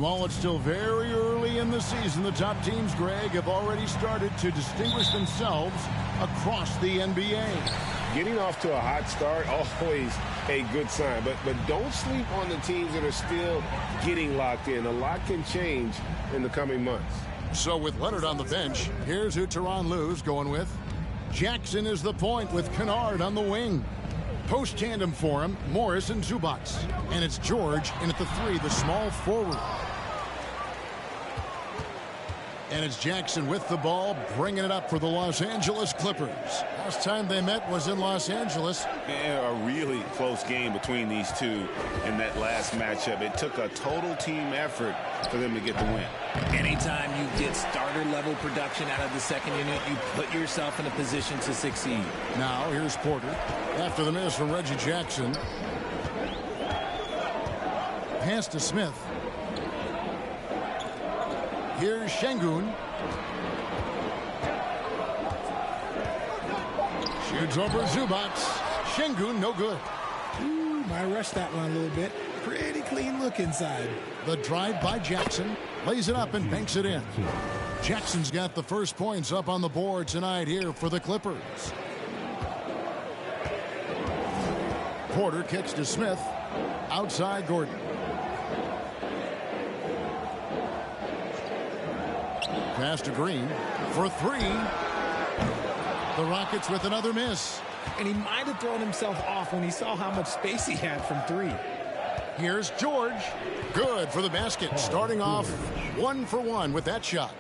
while it's still very early in the season, the top teams, Greg, have already started to distinguish themselves across the NBA. Getting off to a hot start, always a good sign. But don't sleep on the teams that are still getting locked in. A lot can change in the coming months. So with Leonard on the bench, here's who Tyronn Lue's going with. Jackson is the point with Kennard on the wing. Post tandem for him, Morris and Zubac. And it's George in at the 3, the small forward. And it's Jackson with the ball, bringing it up for the Los Angeles Clippers. Last time they met was in Los Angeles. Yeah, a really close game between these two in that last matchup. It took a total team effort for them to get the win. Anytime you get starter-level production out of the second unit, you put yourself in a position to succeed. Now, here's Porter. After the miss from Reggie Jackson. Pass to Smith. Here's Şengün. Shoots over Zubac. Şengün, no good. Ooh, might rush that one a little bit. Pretty clean look inside. The drive by Jackson. Lays it up and banks it in. Jackson's got the first points up on the board tonight here for the Clippers. Porter kicks to Smith. Outside Gordon. Pass to Green for 3. The Rockets with another miss. And he might have thrown himself off when he saw how much space he had from 3. Here's George. Good for the basket. Starting off 1 for 1 with that shot.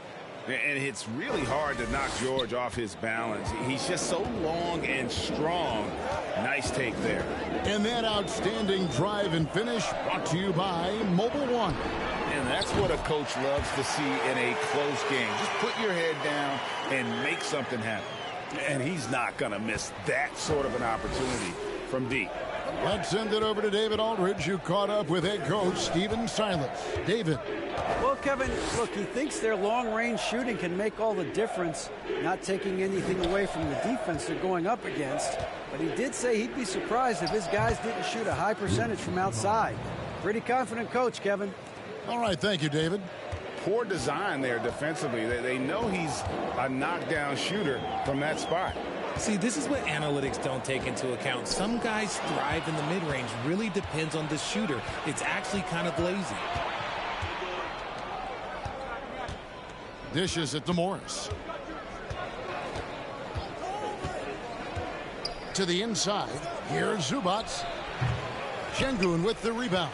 And it's really hard to knock George off his balance. He's just so long and strong. Nice take there. And that outstanding drive and finish brought to you by Mobile One. And that's what a coach loves to see in a close game. Just put your head down and make something happen. And he's not going to miss that sort of an opportunity from deep. Let's send it over to David Aldridge, who caught up with head coach Stephen Silas. David. Well, Kevin, look, he thinks their long-range shooting can make all the difference, not taking anything away from the defense they're going up against. But he did say he'd be surprised if his guys didn't shoot a high percentage from outside. Pretty confident coach, Kevin. All right, thank you, David. Poor design there defensively. They know he's a knockdown shooter from that spot. See, this is what analytics don't take into account. Some guys thrive in the mid-range. Really depends on the shooter. It's actually kind of lazy. Dishes it to Morris. To the inside. Here's Zubac. Şengün with the rebound.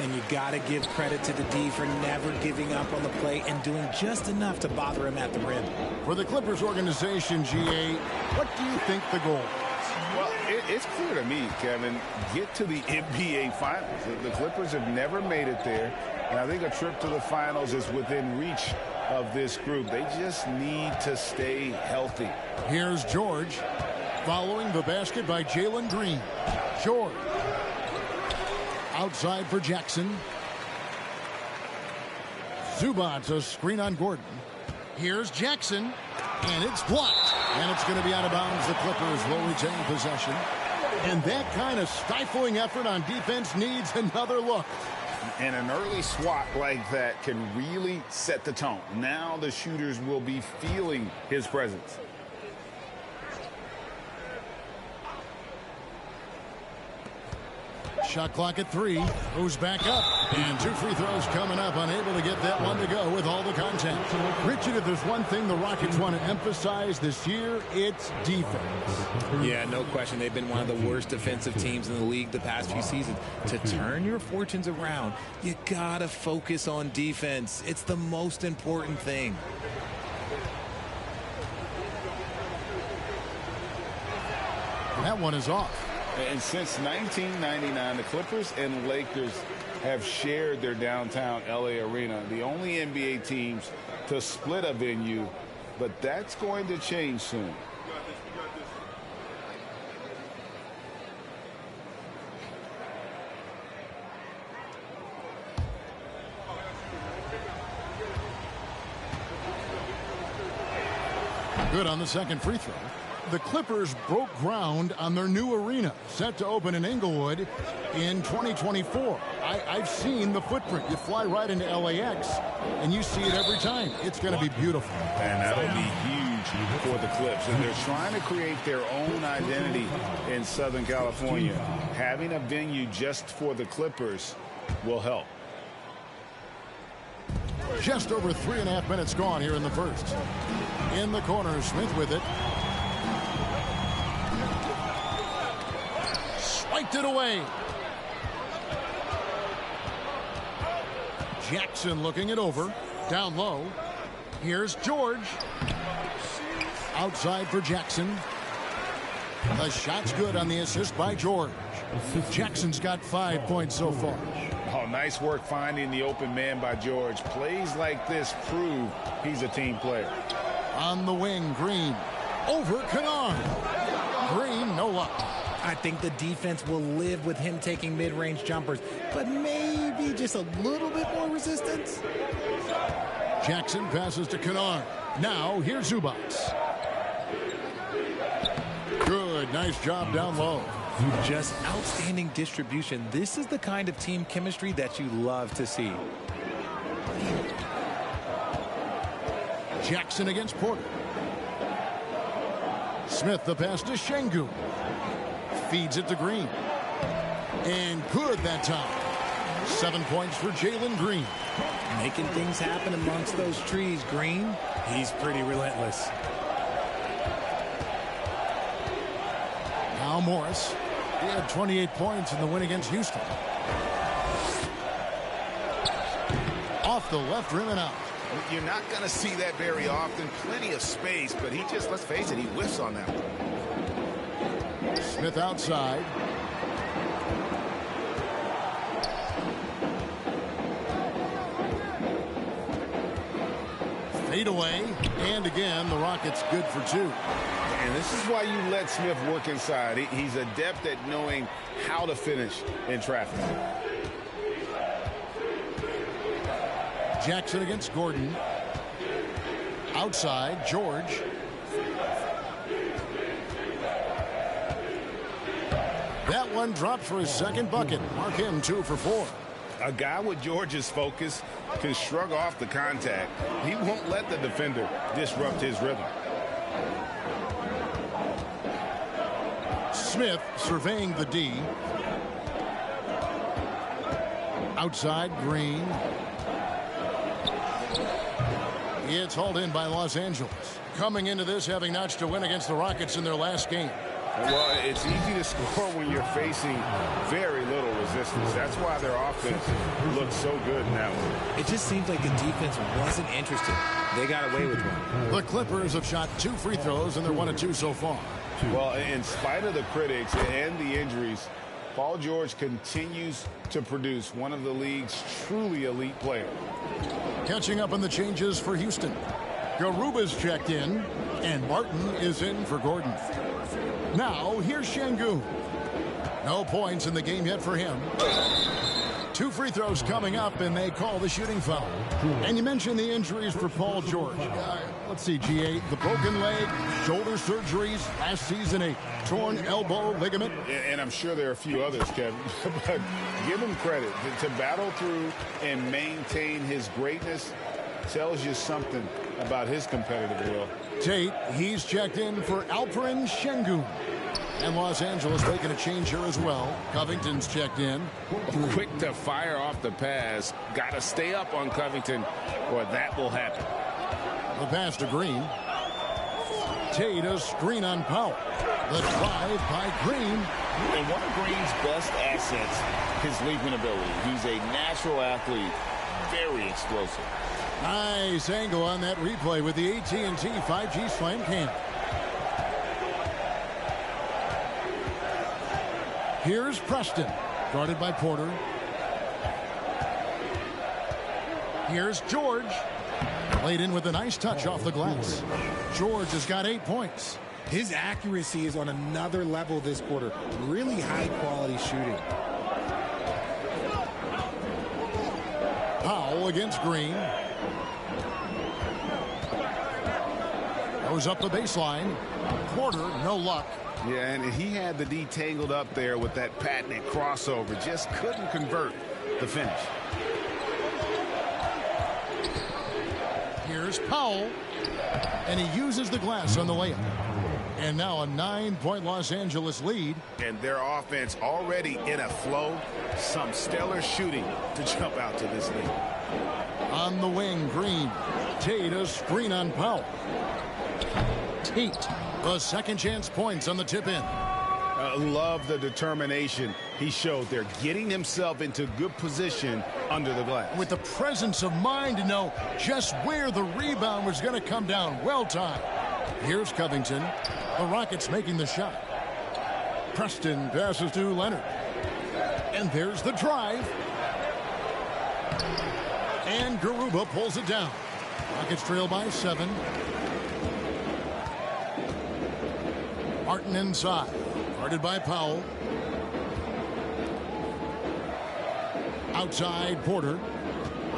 And you got to give credit to the D for never giving up on the play and doing just enough to bother him at the rim. For the Clippers organization, GA, what do you think the goal is? Well, it's clear to me, Kevin, get to the NBA Finals. The Clippers have never made it there, and I think a trip to the Finals is within reach of this group. They just need to stay healthy. Here's George, following the basket by Jalen Green. George. Outside for Jackson. Zubac, a screen on Gordon. Here's Jackson, and it's blocked. And it's going to be out of bounds. The Clippers will retain possession. And that kind of stifling effort on defense needs another look. And an early swat like that can really set the tone. Now the shooters will be feeling his presence. Shot clock at 3. Goes back up. And 2 free throws coming up. Unable to get that one to go with all the contact. Richard, if there's one thing the Rockets want to emphasize this year, it's defense. Yeah, no question. They've been one of the worst defensive teams in the league the past few seasons. To turn your fortunes around, you got to focus on defense. It's the most important thing. That one is off. And since 1999, the Clippers and Lakers have shared their downtown LA arena, the only NBA teams to split a venue, but that's going to change soon. Good on the second free throw. the Clippers broke ground on their new arena, set to open in Inglewood in 2024. I've seen the footprint. You fly right into LAX, and you see it every time. It's going to be beautiful. And that'll be huge for the Clips. And they're trying to create their own identity in Southern California. Having a venue just for the Clippers will help. Just over 3.5 minutes gone here in the first. In the corner, Smith with it. Swiped it away. Jackson looking it over. Down low. Here's George. Outside for Jackson. The shot's good on the assist by George. Jackson's got 5 points so far. Oh, nice work finding the open man by George. Plays like this prove he's a team player. On the wing, Green. Over Kennard. Green, no luck. I think the defense will live with him taking mid-range jumpers, but maybe just a little bit more resistance. Jackson passes to Kennard. Now, here's Zubac. Good, nice job down low. Just outstanding distribution. This is the kind of team chemistry that you love to see. Jackson against Porter. Smith the pass to Şengün. Feeds it to Green. And good that time. 7 points for Jalen Green. Making things happen amongst those trees, Green. He's pretty relentless. Now Morris. He had 28 points in the win against Houston. Off the left rim and out. You're not going to see that very often. Plenty of space, but he just, let's face it, he whiffs on that one. Smith outside. Fade away. And again, the Rockets good for 2. And this is why you let Smith work inside. He's adept at knowing how to finish in traffic. Jackson against Gordon. Outside, George. That one dropped for his second bucket. Mark him 2 for 4. A guy with George's focus can shrug off the contact. He won't let the defender disrupt his rhythm. Smith surveying the D. Outside, Green. It's hauled in by Los Angeles. Coming into this having notched a win against the Rockets in their last game. Well, it's easy to score when you're facing very little resistance. That's why their offense looks so good now. It just seems like the defense wasn't interested. They got away with one. The Clippers have shot 2 free throws, and they're 1 of 2 so far. Well, in spite of the critics and the injuries, Paul George continues to produce one of the league's truly elite players. Catching up on the changes for Houston. Garuba's checked in, and Martin is in for Gordon. Now, here's Şengün. No points in the game yet for him. 2 free throws coming up, and they call the shooting foul. And you mentioned the injuries for Paul George. Let's see, G8, the broken leg, shoulder surgeries, last season a torn elbow ligament. And I'm sure there are a few others, Kevin. But give him credit. To battle through and maintain his greatness tells you something about his competitive will. Tate, he's checked in for Alperen Şengün. And Los Angeles making a change here as well. Covington's checked in. Quick to fire off the pass. Got to stay up on Covington, or that will happen. The pass to Green. Tate a screen on Powell. The drive by Green. And one of Green's best assets, his leaping ability. He's a natural athlete, very explosive. Nice angle on that replay with the AT&T 5G Slam Cam. Here's Preston, guarded by Porter. Here's George. Laid in with a nice touch off the glass. George has got 8 points. His accuracy is on another level this quarter. Really high-quality shooting. Powell against Green. Goes up the baseline. Porter, no luck. Yeah, and he had the D tangled up there with that patented crossover. Just couldn't convert the finish. Here's Powell, and he uses the glass on the layup. And now a 9-point Los Angeles lead. And their offense already in a flow. Some stellar shooting to jump out to this lead. On the wing, Green. Tate, a screen on Powell. Tate, the second chance points on the tip in. Love the determination he showed there, getting himself into good position under the glass. With the presence of mind to know just where the rebound was going to come down. Well timed. Here's Covington. The Rockets making the shot. Preston passes to Leonard. And there's the drive. And Garuba pulls it down. Rockets trail by 7. Martin inside. Guarded by Powell. Outside Porter.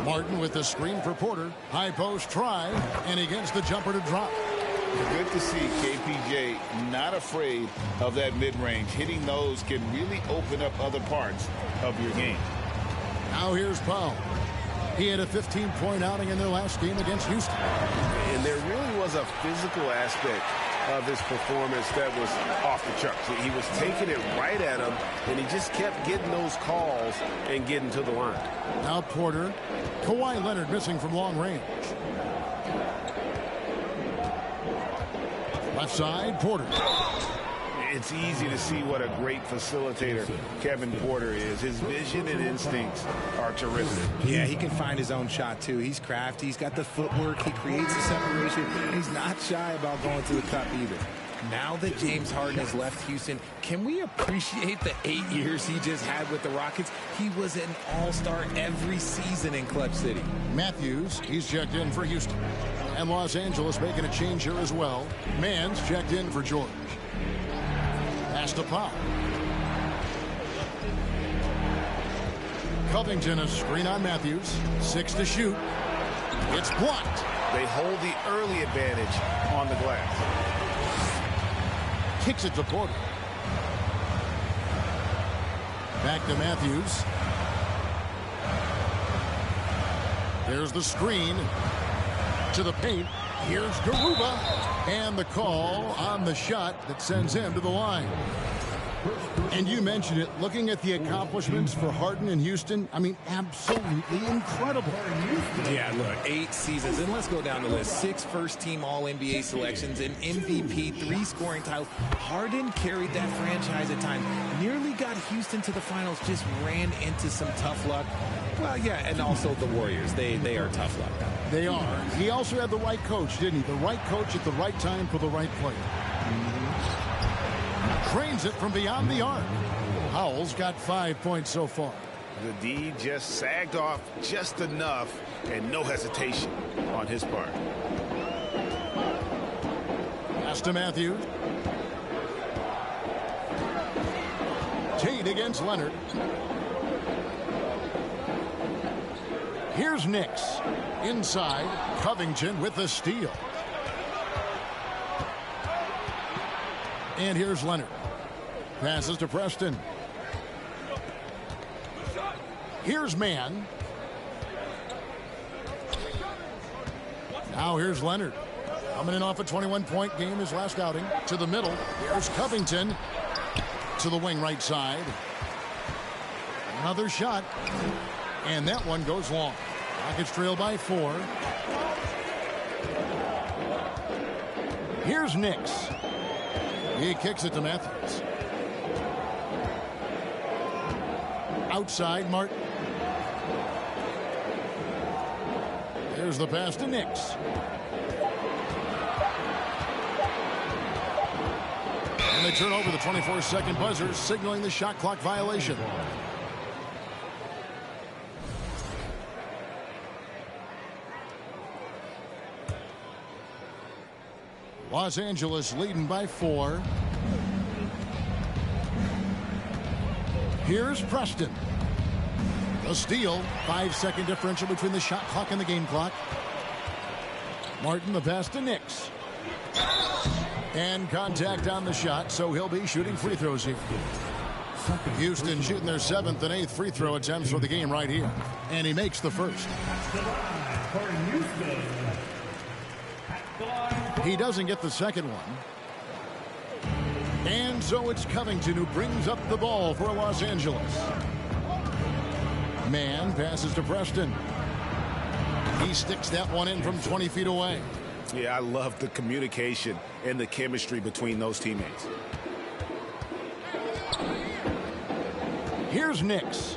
Martin with the screen for Porter. High post try. And he gets the jumper to drop. Good to see KPJ not afraid of that mid-range. Hitting those can really open up other parts of your game. Now here's Powell. He had a 15-point outing in their last game against Houston. And there really was a physical aspect of his performance that was off the charts. He was taking it right at him, and he just kept getting those calls and getting to the line. Now Porter. Kawhi Leonard missing from long range. Left side, Porter. It's easy to see what a great facilitator Kevin Porter is. His vision and instincts are terrific. Yeah, he can find his own shot, too. He's crafty. He's got the footwork. He creates a separation. He's not shy about going to the cup either. Now that James Harden has left Houston, can we appreciate the 8 years he just had with the Rockets? He was an all-star every season in Clutch City. Matthews, he's checked in for Houston. And Los Angeles making a change here as well. Mann's checked in for George. Pass to Powell. Covington, a screen on Matthews. 6 to shoot. It's blocked. They hold the early advantage on the glass. Kicks it to Porter. Back to Matthews. There's the screen to the paint. Here's Garuba. And the call on the shot that sends him to the line. And you mentioned it, looking at the accomplishments for Harden in Houston, I mean, absolutely incredible. Yeah, look, 8 seasons, and let's go down the list. 6 first-team All-NBA selections, an MVP, 3 scoring titles. Harden carried that franchise at times, nearly got Houston to the finals, just ran into some tough luck. Well, yeah, and also the Warriors. They are tough luck. They are. He also had the right coach, didn't he? The right coach at the right time for the right player. Trains it from beyond the arc. Howell's got 5 points so far. The D just sagged off just enough, and no hesitation on his part. Pass to Matthews. Tate against Leonard. Here's Knicks. Inside, Covington with the steal. And here's Leonard. Passes to Preston. Here's Mann. Now here's Leonard. Coming in off a 21-point game his last outing. To the middle. Here's Covington. To the wing right side. Another shot. And that one goes long. Rockets trail by 4. Here's Knicks. He kicks it to Matthews. Outside, Martin. There's the pass to Knicks. And they turn over the 24-second buzzer, signaling the shot clock violation. Los Angeles leading by 4. Here's Preston. The steal. 5-second differential between the shot clock and the game clock. Martin, the pass to Knicks. And contact on the shot, so he'll be shooting free throws here. Houston shooting their 7th and 8th free throw attempts for the game right here. And he makes the first. He doesn't get the second one. And so it's Covington who brings up the ball for Los Angeles. Mann passes to Preston. He sticks that one in from 20 feet away. Yeah, I love the communication and the chemistry between those teammates. Here's Nix.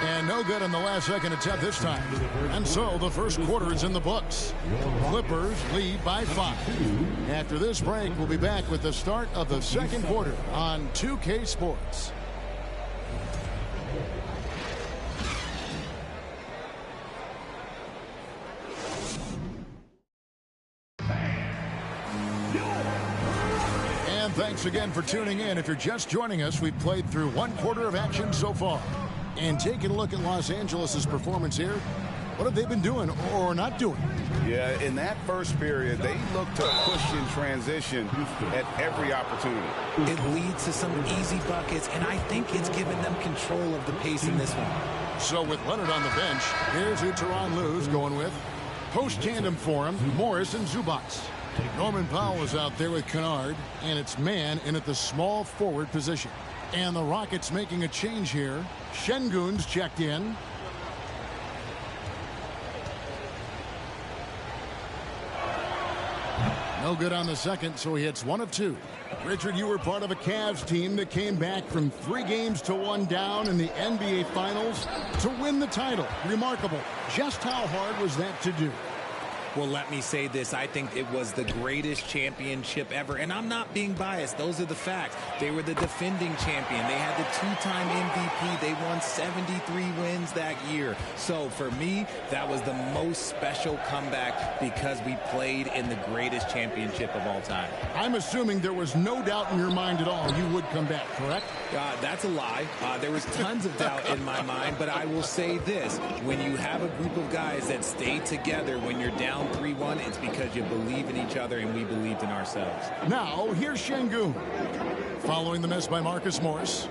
And no good on the last second attempt this time. And so the first quarter is in the books. Clippers lead by 5. After this break, we'll be back with the start of the second quarter on 2K Sports. Thanks again for tuning in. If you're just joining us, we've played through one quarter of action so far. And taking a look at Los Angeles' performance here, what have they been doing or not doing? Yeah, in that first period, they looked to push in transition at every opportunity. It leads to some easy buckets, and I think it's given them control of the pace in this one. So with Leonard on the bench, here's who Tyronn Lue's going with. Post-tandem for him, Morris and Zubac. Norman Powell is out there with Kennard, and it's Mann in at the small forward position. And the Rockets making a change here. Şengün's checked in. No good on the second, so he hits 1 of 2. Richard, you were part of a Cavs team that came back from 3 games to 1 down in the NBA Finals to win the title. Remarkable. Just how hard was that to do? Well, let me say this. I think it was the greatest championship ever. And I'm not being biased. Those are the facts. They were the defending champion. They had the 2-time MVP. They won 73 wins that year. So for me, that was the most special comeback because we played in the greatest championship of all time. I'm assuming there was no doubt in your mind at all you would come back, correct? That's a lie. There was tons of doubt in my mind. But I will say this. When you have a group of guys that stay together when you're down 3-1, it's because you believe in each other and we believed in ourselves. Now, here's Şengün. Following the miss by Marcus Morris.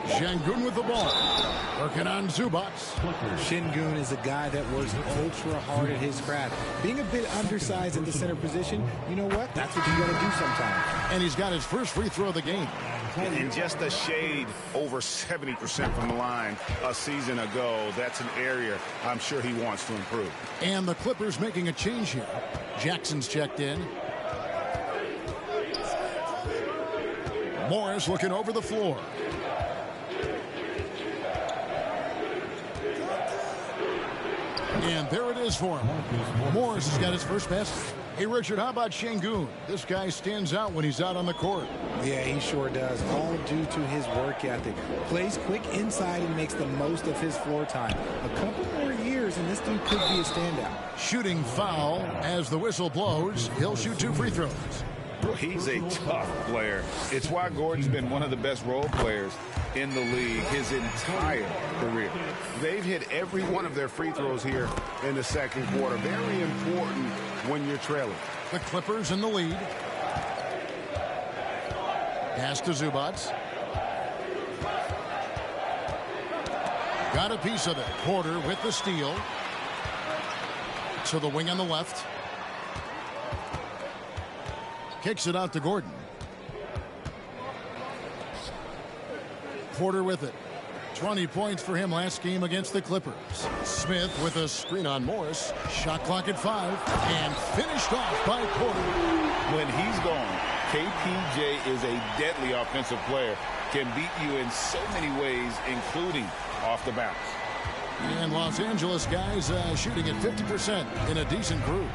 Şengün with the ball. Working on Zubac. Şengün is a guy that works ultra hard at his craft. Being a bit undersized at the center position, you know what? That's what you got to do sometimes. And he's got his first free throw of the game. And just a shade over 70% from the line a season ago. That's an area I'm sure he wants to improve. And the Clippers making a change here. Jackson's checked in. Morris looking over the floor. And there it is for him. Morris has got his first pass. Hey, Richard, how about Şengün? This guy stands out when he's out on the court. Yeah, he sure does. All due to his work ethic. Plays quick inside and makes the most of his floor time. A couple more years and this dude could be a standout. Shooting foul as the whistle blows. He'll shoot 2 free throws. He's a tough player. It's why Gordon's been one of the best role players in the league his entire career. They've hit every one of their free throws here in the second quarter. Very important when you're trailing. The Clippers in the lead. Pass to Zubac. Got a piece of it. Porter with the steal. To the wing on the left. Kicks it out to Gordon. Porter with it. 20 points for him last game against the Clippers. Smith with a screen on Morris. Shot clock at 5. And finished off by Porter. When he's gone, KPJ is a deadly offensive player. Can beat you in so many ways, including off the bounce. And Los Angeles guys shooting at 50% in a decent group.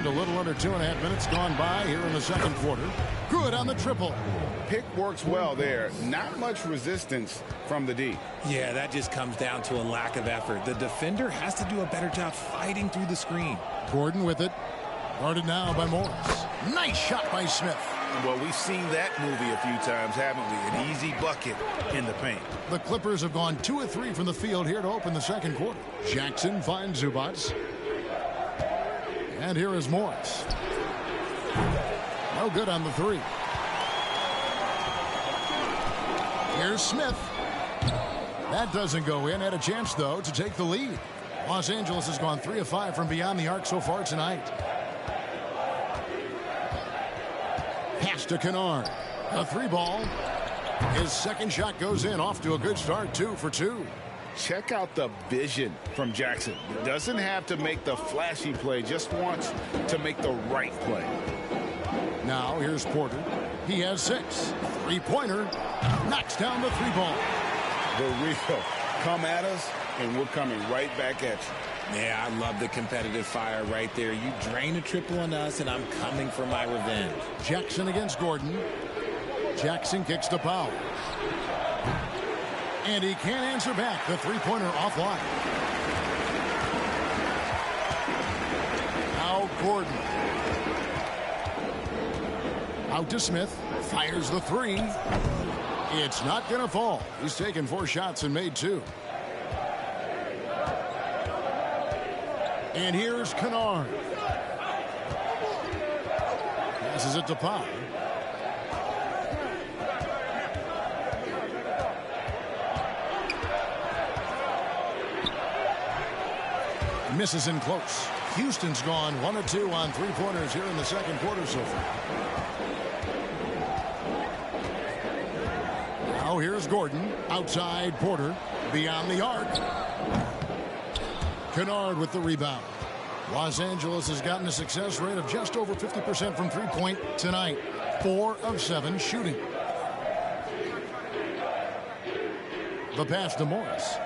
A little under 2.5 minutes gone by here in the second quarter. Good on the triple. Pick works well there. Not much resistance from the D. Yeah, that just comes down to a lack of effort. The defender has to do a better job fighting through the screen. Gordon with it. Guarded now by Morris. Nice shot by Smith. Well, we've seen that movie a few times, haven't we? An easy bucket in the paint. The Clippers have gone 2 of 3 from the field here to open the second quarter. Jackson finds Zubac. And here is Morris. No good on the three. Here's Smith. That doesn't go in. Had a chance, though, to take the lead. Los Angeles has gone 3 of 5 from beyond the arc so far tonight. Pass to Kennard. A 3-ball. His second shot goes in. Off to a good start, 2 for 2. Check out the vision from Jackson. Doesn't have to make the flashy play, just wants to make the right play. Now here's Porter. He has 6. 3-pointer. Knocks down the 3-ball. The real. Come at us, and we're coming right back at you. Yeah, I love the competitive fire right there. You drain a triple on us, and I'm coming for my revenge. Jackson against Gordon. Jackson kicks to Powell. And he can't answer back. The 3-pointer offline. Now Gordon. Out to Smith. Fires the 3. It's not going to fall. He's taken 4 shots and made 2. And here's Kennard. Passes it to Powell. Misses in close. Houston's gone 1 of 2 on 3-pointers here in the second quarter so far. Now here's Gordon. Outside Porter. Beyond the arc. Kennard with the rebound. Los Angeles has gotten a success rate of just over 50% from 3-point tonight. 4 of 7 shooting. The pass to Morris.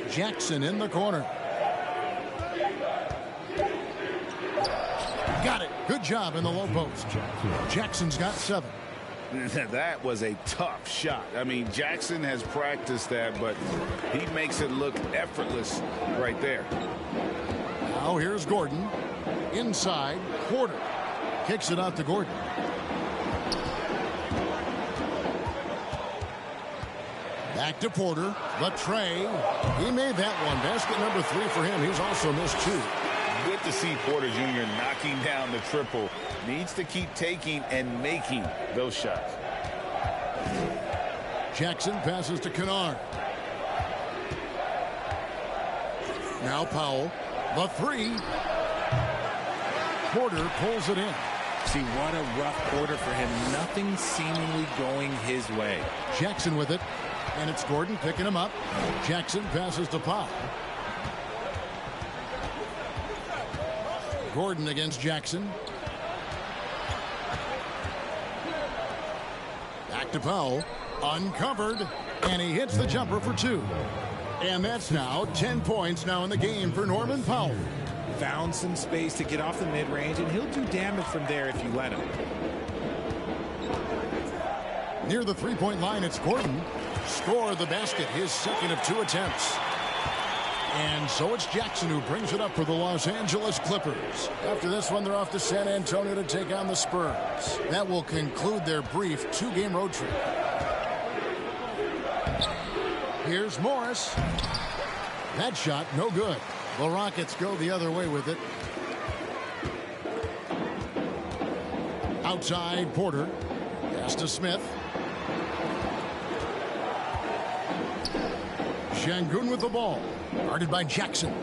Jackson in the corner. Got it. Good job in the low post. Jackson's got 7. That was a tough shot. I mean, Jackson has practiced that, but he makes it look effortless right there. Now here's Gordon. Inside, Porter. Kicks it out to Gordon. Back to Porter. The tray. He made that one. Basket number 3 for him. He's also missed 2. Good to see Porter Jr. knocking down the triple. Needs to keep taking and making those shots. Jackson passes to Kennard. Now Powell. The 3. Porter pulls it in. See, what a rough quarter for him. Nothing seemingly going his way. Jackson with it. And it's Gordon picking him up. Jackson passes to Powell. Gordon against Jackson. Back to Powell. Uncovered. And he hits the jumper for 2. And that's now 10 points now in the game for Norman Powell. Found some space to get off the mid-range, and he'll do damage from there if you let him. Near the 3-point line, it's Gordon. Score the basket, his second of 2 attempts. And so it's Jackson who brings it up for the Los Angeles Clippers. After this one, they're off to San Antonio to take on the Spurs. That will conclude their brief 2-game road trip. Here's Morris. That shot, no good. The Rockets go the other way with it. Outside, Porter. Pass to Smith. Şengün with the ball. Guarded by Jackson.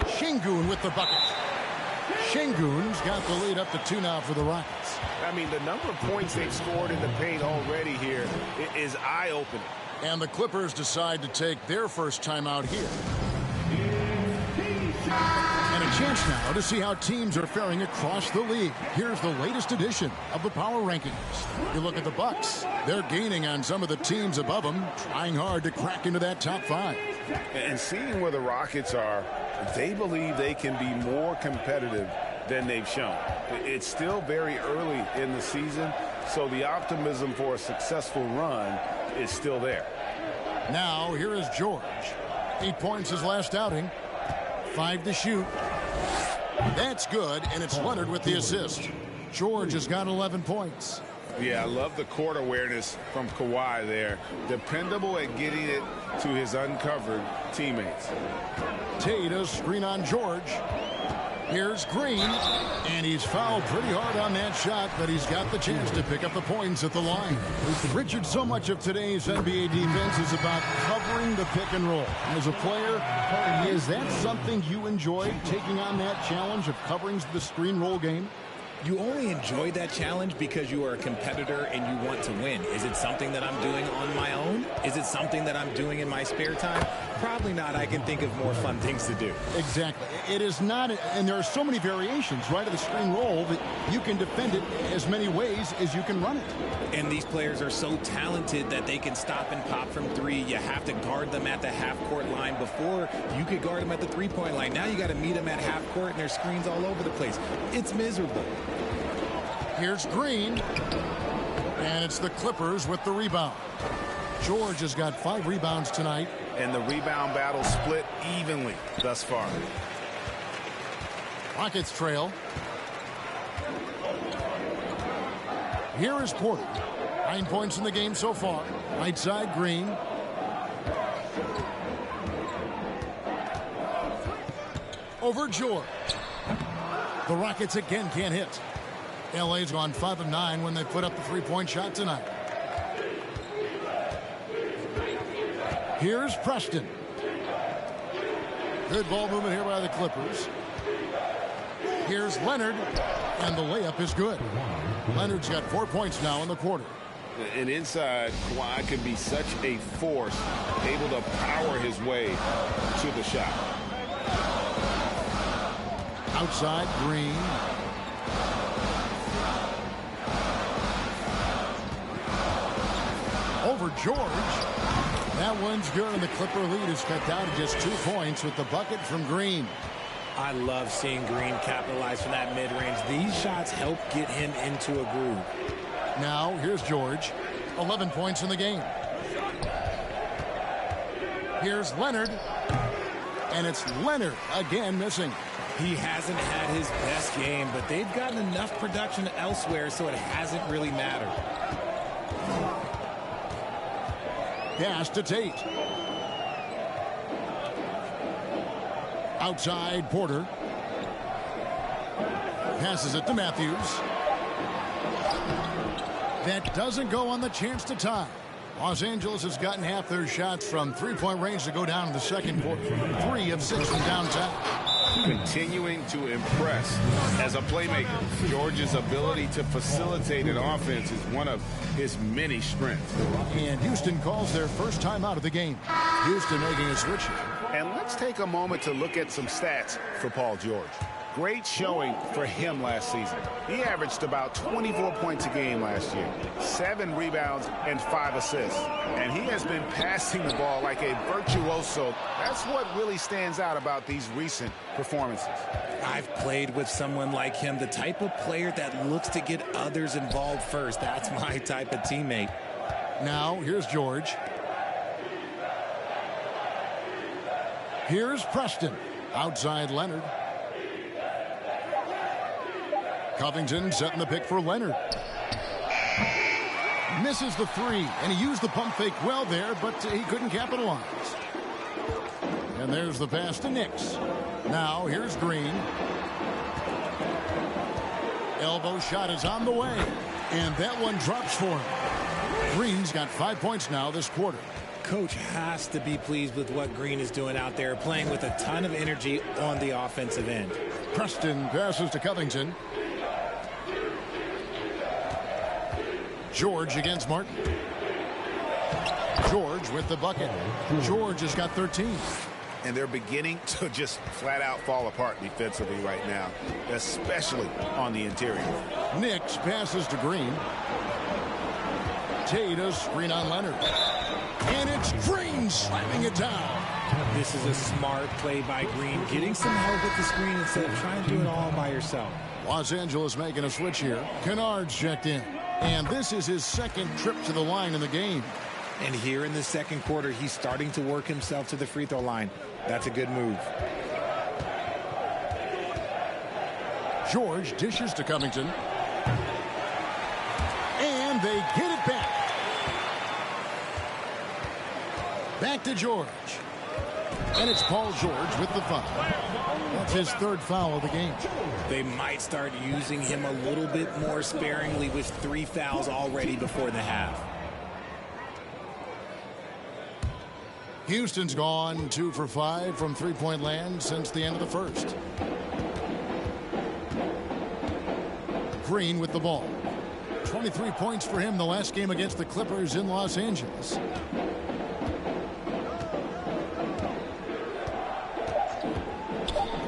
Şengün with the bucket. Şengün's got the lead up to 2 now for the Rockets. I mean, the number of points they've scored in the paint already here is eye-opening. And the Clippers decide to take their first timeout here. And a chance now to see how teams are faring across the league. Here's the latest edition of the Power Rankings. You look at the Bucks. They're gaining on some of the teams above them, trying hard to crack into that top 5. And seeing where the Rockets are, they believe they can be more competitive than they've shown. It's still very early in the season, so the optimism for a successful run is still there. Now, here is George. 8 points his last outing. 5 to shoot. That's good, and it's Leonard with the assist. George has got 11 points. Yeah, I love the court awareness from Kawhi there. Dependable at getting it to his uncovered teammates. Tate, screen on George. Here's Green, and he's fouled pretty hard on that shot, but he's got the chance to pick up the points at the line. Richard, so much of today's NBA defense is about covering the pick and roll. As a player, is that something you enjoy, taking on that challenge of covering the screen roll game? You only enjoy that challenge because you are a competitor and you want to win. Is it something that I'm doing on my own? Is it something that I'm doing in my spare time? Probably not. I can think of more fun things to do. Exactly. It is not, and there are so many variations, right, of the screen roll that you can defend it as many ways as you can run it. And these players are so talented that they can stop and pop from three. You have to guard them at the half-court line. Before, you could guard them at the three-point line. Now you got to meet them at half-court, and there's screens all over the place. It's miserable. Here's Green, and it's the Clippers with the rebound. George has got 5 rebounds tonight. And the rebound battle split evenly thus far. Rockets trail. Here is Porter. 9 points in the game so far. Right side, Green. Over George. The Rockets again can't hit. LA's gone 5 of 9 when they put up the three-point shot tonight. Here's Preston. Good ball movement here by the Clippers. Here's Leonard, and the layup is good. Leonard's got 4 points now in the quarter. And inside, Kawhi can be such a force, able to power his way to the shot. Outside, Green. Over George. That one's good, and the Clipper lead is cut down to just 2 points with the bucket from Green. I love seeing Green capitalize from that mid-range. These shots help get him into a groove. Now, here's George. 11 points in the game. Here's Leonard. And it's Leonard again missing. He hasn't had his best game, but they've gotten enough production elsewhere, so it hasn't really mattered. Pass to Tate. Outside, Porter. Passes it to Matthews. That doesn't go on the chance to tie. Los Angeles has gotten half their shots from three-point range to go down in the second quarter. 3 of 6 from downtown. Continuing to impress as a playmaker. George's ability to facilitate an offense is one of his many strengths. And Houston calls their first time out of the game. Houston making a switch. And let's take a moment to look at some stats for Paul George. Great showing for him last season. He averaged about 24 points a game last year, 7 rebounds and 5 assists. And he has been passing the ball like a virtuoso. That's what really stands out about these recent performances. I've played with someone like him, the type of player that looks to get others involved first. That's my type of teammate. Now, here's George. Here's Preston. Outside Leonard. Covington setting the pick for Leonard. Misses the 3, and he used the pump fake well there, but he couldn't capitalize. And there's the pass to Nix. Now, here's Green. Elbow shot is on the way, and that one drops for him. Green's got 5 points now this quarter. Coach has to be pleased with what Green is doing out there, playing with a ton of energy on the offensive end. Preston passes to Covington. George against Martin. George with the bucket. George has got 13. And they're beginning to just flat out fall apart defensively right now, especially on the interior. Nix passes to Green. Tate screen on Leonard. And it's Green slamming it down. This is a smart play by Green, getting some help with the screen instead of trying to do it all by yourself. Los Angeles making a switch here. Kennard's checked in. And this is his second trip to the line in the game. And here in the second quarter, he's starting to work himself to the free throw line. That's a good move. George dishes to Covington. And they get it back. Back to George. And it's Paul George with the foul. That's his third foul of the game. They might start using him a little bit more sparingly with 3 fouls already before the half. Houston's gone 2 for 5 from three-point land since the end of the first. Green with the ball. 23 points for him the last game against the Clippers in Los Angeles.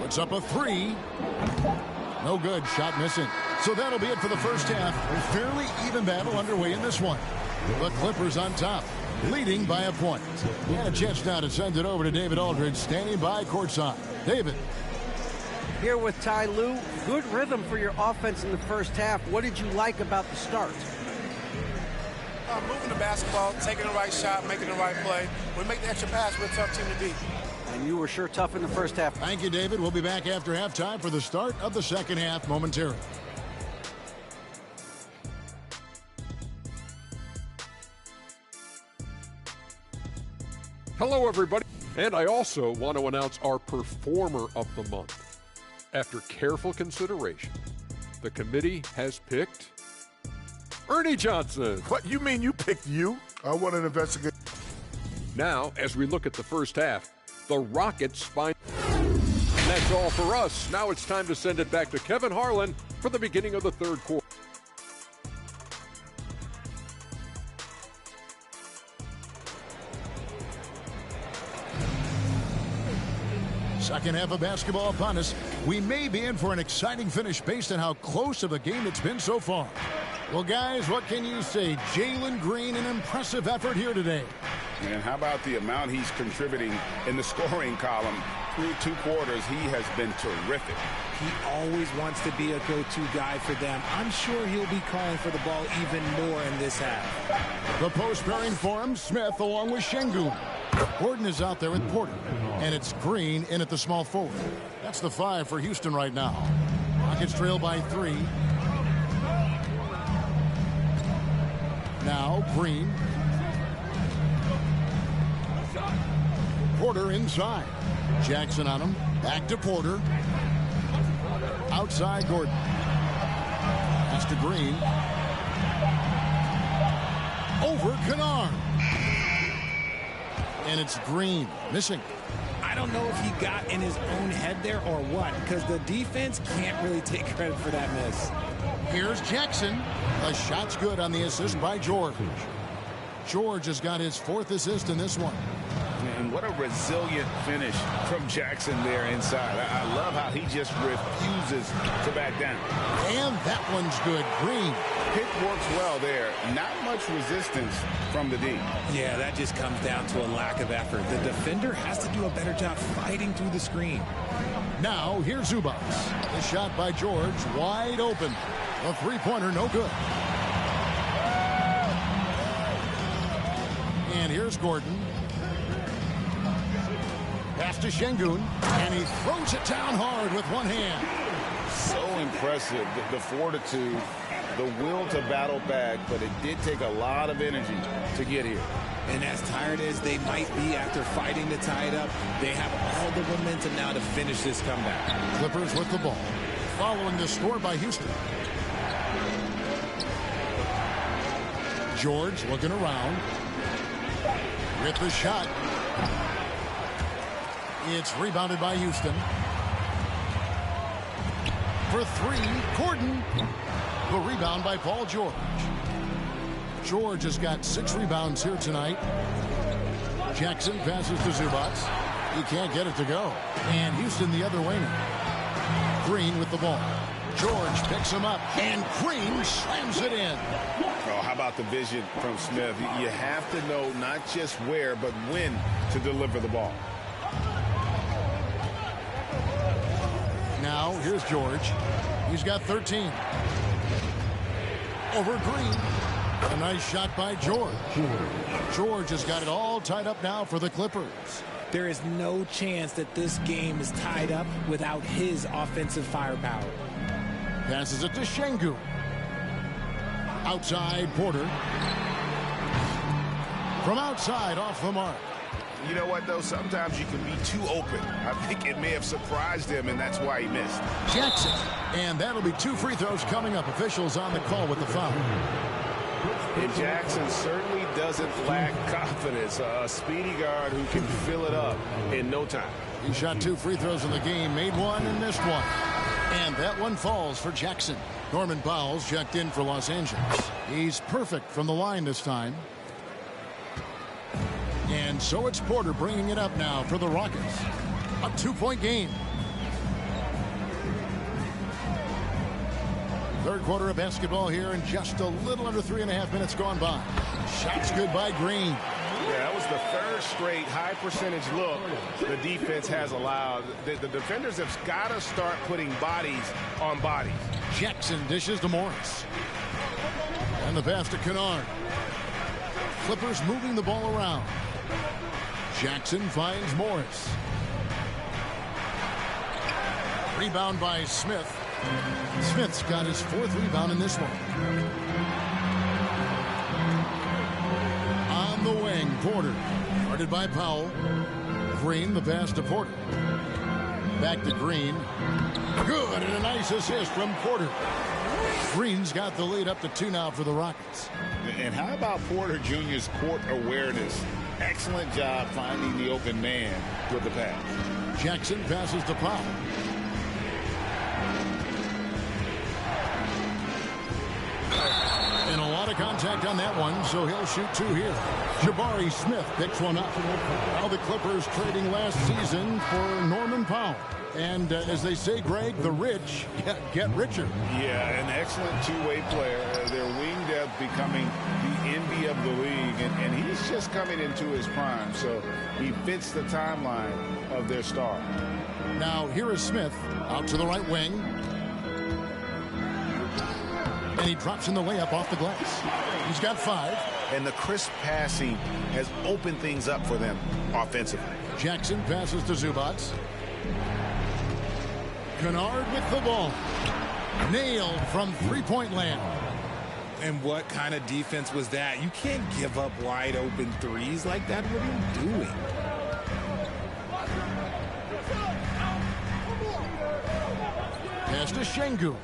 Puts up a 3. No good. Shot missing. So that'll be it for the first half. A fairly even battle underway in this one. The Clippers on top, leading by a point. And a chance now to send it over to David Aldridge, standing by courtside. David. Here with Ty Lue. Good rhythm for your offense in the first half. What did you like about the start? Moving the basketball, taking the right shot, making the right play. We make the extra pass, we're a tough team to beat. And you were sure tough in the first half. Thank you, David. We'll be back after halftime for the start of the second half momentarily. Hello, everybody. And I also want to announce our Performer of the Month. After careful consideration, the committee has picked Ernie Johnson. What, you mean you picked you? I want to investigate. Now, as we look at the first half, the Rockets find... And that's all for us. Now it's time to send it back to Kevin Harlan for the beginning of the third quarter. Second half of basketball upon us. We may be in for an exciting finish based on how close of a game it's been so far. Well, guys, what can you say? Jalen Green, an impressive effort here today. And how about the amount he's contributing in the scoring column? Through 2 quarters, he has been terrific. He always wants to be a go-to guy for them. I'm sure he'll be calling for the ball even more in this half. The post pairing for him, Smith along with Şengün. Gordon is out there with Porter. And it's Green in at the small forward. That's the 5 for Houston right now. Rockets trail by 3. Now Green. Porter inside. Jackson on him. Back to Porter. Outside Gordon. Pass to Green. Over Kennard. And it's Green missing. I don't know if he got in his own head there or what, because the defense can't really take credit for that miss. Here's Jackson. The shot's good on the assist by George. George has got his 4th assist in this one. And what a resilient finish from Jackson there inside. I love how he just refuses to back down. And that one's good. Green. Pick works well there. Not much resistance from the D. Yeah, that just comes down to a lack of effort. The defender has to do a better job fighting through the screen. Now here's Zubac. The shot by George wide open. A 3-pointer, no good. And here's Gordon. Pass to Şengün, and he throws it down hard with one hand. So impressive, the fortitude, the will to battle back, but it did take a lot of energy to get here. And as tired as they might be after fighting to tie it up, they have all the momentum now to finish this comeback. Clippers with the ball, following the score by Houston. George looking around. With the shot. It's rebounded by Houston. For 3, Gordon. The rebound by Paul George. George has got 6 rebounds here tonight. Jackson passes to Zubac. He can't get it to go. And Houston the other way now. Green with the ball. George picks him up, and Green slams it in. Oh, how about the vision from Smith? You have to know not just where, but when to deliver the ball. Now, here's George. He's got 13. Over Green. A nice shot by George. George has got it all tied up now for the Clippers. There is no chance that this game is tied up without his offensive firepower. Passes it to Şengün. Outside, Porter. From outside, off the mark. You know what, though? Sometimes you can be too open. I think it may have surprised him, and that's why he missed. Jackson. And that'll be 2 free throws coming up. Officials on the call with the foul. And Jackson certainly doesn't lack confidence. A speedy guard who can fill it up in no time. He shot 2 free throws in the game, made 1 and missed 1. And that one falls for Jackson. Norman Powell's checked in for Los Angeles. He's perfect from the line this time. And so it's Porter bringing it up now for the Rockets. A 2-point game. Third quarter of basketball here, and just a little under 3.5 minutes gone by. Shots good by Green. Yeah, that was the third straight high percentage look the defense has allowed. The defenders have got to start putting bodies on bodies. Jackson dishes to Morris. And the pass to Kennard. Clippers moving the ball around. Jackson finds Morris. Rebound by Smith. Smith's got his 4th rebound in this one. On the wing, Porter. Guarded by Powell. Green, the pass to Porter. Back to Green. Good, and a nice assist from Porter. Green's got the lead up to 2 now for the Rockets. And how about Porter Jr.'s court awareness? Excellent job finding the open man with the pass. Jackson passes to Powell. And a lot of contact on that one, so he'll shoot 2 here. Jabari Smith picks one up. Now the Clippers trading last season for Norman Powell. And as they say, Greg, the rich get richer. Yeah, an excellent two-way player. Their wing depth becoming the envy of the league. And he's just coming into his prime, so he fits the timeline of their star. Now here is Smith out to the right wing. And he drops in the layup off the glass. He's got 5. And the crisp passing has opened things up for them offensively. Jackson passes to Zubac. Kennard with the ball. Nailed from 3-point land. And what kind of defense was that? You can't give up wide open threes like that. What are you doing? Pass to Şengün.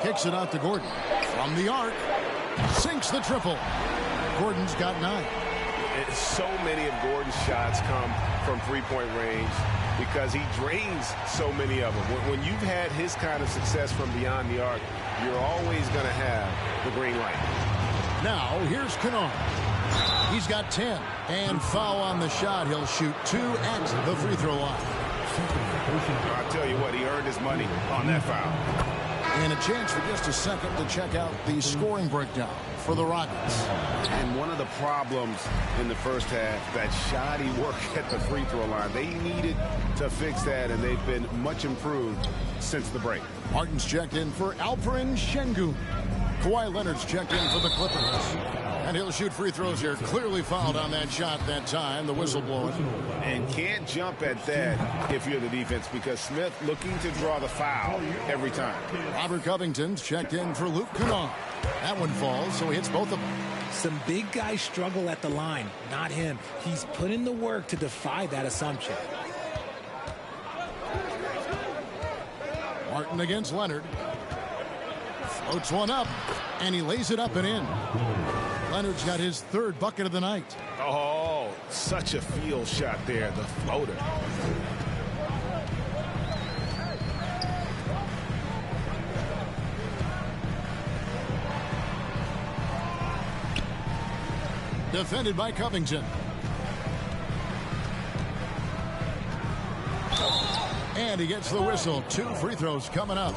Kicks it out to Gordon. From the arc. Sinks the triple. Gordon's got 9. So many of Gordon's shots come from 3-point range because he drains so many of them. When you've had his kind of success from beyond the arc, you're always going to have the green light. Now, here's Kennard. He's got 10. And foul on the shot. He'll shoot 2 at the free throw line. I'll tell you what, he earned his money on that foul. And a chance for just a second to check out the scoring breakdown for the Rockets. And one of the problems in the first half, that shoddy work at the free throw line. They needed to fix that, and they've been much improved since the break. Martin's checked in for Alperen Şengün. Kawhi Leonard's checked in for the Clippers. And he'll shoot free throws here. Clearly fouled on that shot that time. The whistle blowing. And can't jump at that if you're the defense because Smith looking to draw the foul every time. Robert Covington's checked in for Luke Kennard. That one falls, so he hits both of them. Some big guys struggle at the line. Not him. He's put in the work to defy that assumption. Martin against Leonard. Floats one up, and he lays it up and in. Leonard's got his 3rd bucket of the night. Oh, such a field shot there, the floater. Defended by Covington. And he gets the whistle. 2 free throws coming up.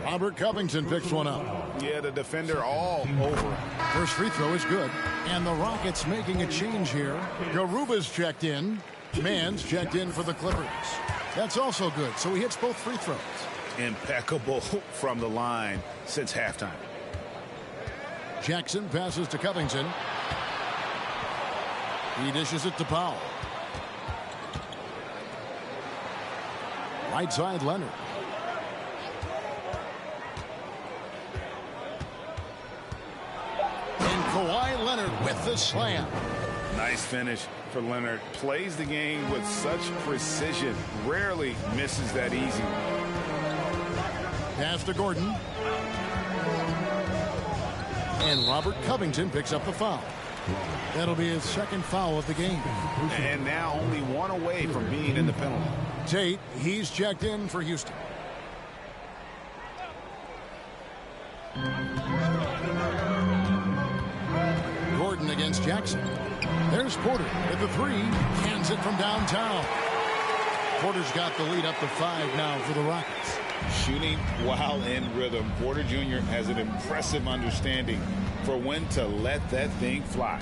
Robert Covington picks one up. Yeah, the defender all over. First free throw is good. And the Rockets making a change here. Garuba's checked in. Mann's checked in for the Clippers. That's also good. So he hits both free throws. Impeccable from the line since halftime. Jackson passes to Covington. He dishes it to Powell. Right side, Leonard. And Kawhi Leonard with the slam. Nice finish for Leonard. Plays the game with such precision. Rarely misses that easy. Pass to Gordon. And Robert Covington picks up the foul. That'll be his second foul of the game. And now only one away from being in the penalty. Tate, he's checked in for Houston. Gordon against Jackson. There's Porter with the three. Cans it from downtown. Porter's got the lead up to 5 now for the Rockets. Shooting while in rhythm. Porter Jr. has an impressive understanding for when to let that thing fly.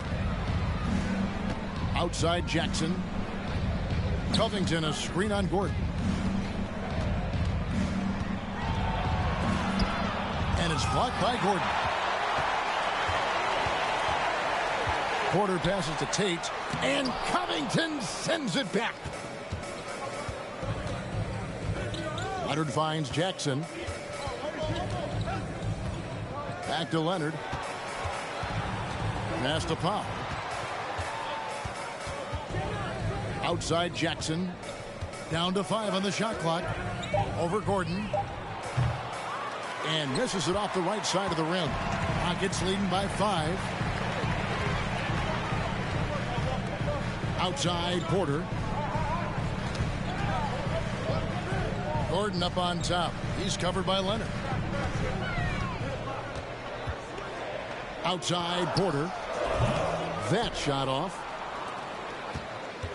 Outside Jackson. Covington, a screen on Gordon. And it's blocked by Gordon. Porter passes to Tate. And Covington sends it back. Leonard finds Jackson. Back to Leonard. Pass to Powell. Outside Jackson. Down to 5 on the shot clock. Over Gordon. And misses it off the right side of the rim. Rockets leading by 5. Outside Porter. Gordon up on top. He's covered by Leonard. Outside Porter. That shot off.